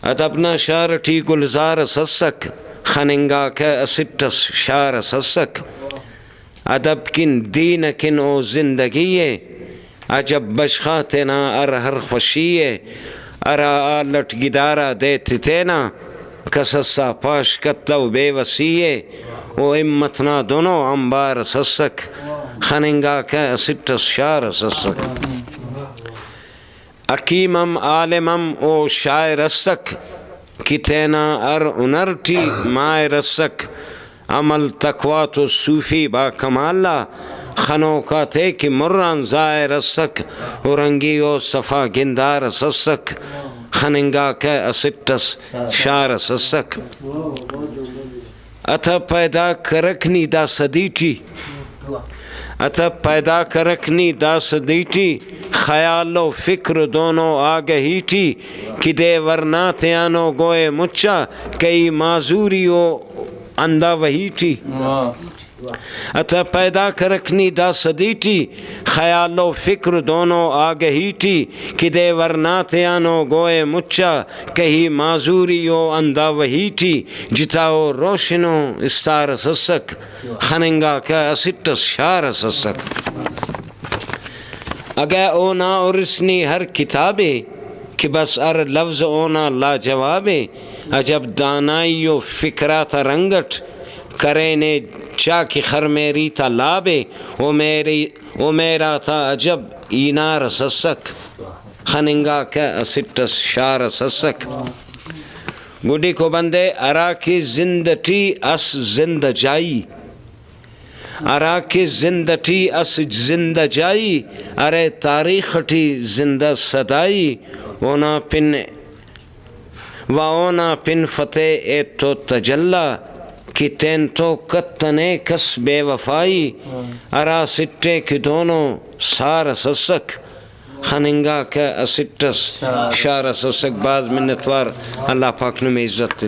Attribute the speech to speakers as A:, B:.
A: ادبنا شارٹی گلزار سسک خننگا کے اسٹس شار سسک ادب کن دین کن او زندگیے عجب بشخاتنا ارہر خوشیے ارا آلٹ گدارا دیتی تینا کسسا پاش کتلو بے وسیے او امتنا دونوں انبار سسک خننگا کے اسٹس شار سسک اکیمم عالمم او شاعر رسک کتینا انرٹی مائے رسک عمل تقوات و صوفی با کمالا خنو کا تے کی مران زائے رسک ارنگی و صفا گندار سسک خننگا کے اسٹس شار سسک اتھا پیدا کرکنی دا صدیٹی اتھا پیدا کرکنی دا صدیٹی خیال و فکر دونوں آگہیٹی کدے ورناتیانو گوئے مچا کئی معذوری و اندہ وہیٹی اتھا پیدا کرکنی دا صدیٹی خیال و فکر دونوں آگہیٹی کدے ورناتیانو گوئے مچا کئی معذوری و اندہ وہیٹی جتاو روشنو استار سسک خننگا کا اسٹس شار سسک اگے اونا ارسنی ہر کتابے کہ بس ار لفظ اونا لا جوابے عجب دانائی و فکرات رنگٹ کرینے چاکی خر میری تا لابے او میرا تا عجب اینار سسک خننگا کے اسٹس شار سسک گوڑی کو بندے ارا کی زندٹی اس زند جائی ارا کی زندٹی اس زند جائی ارے تاریخ ٹی زندہ صدائی اونا پن فتح اے تو تجلہ کی تین تو کتنے کس بے وفائی ارا سٹے کی دونوں سار سسک خننگا کے اسٹس شار سسک بعض منتوار اللہ پاک نے میں عزت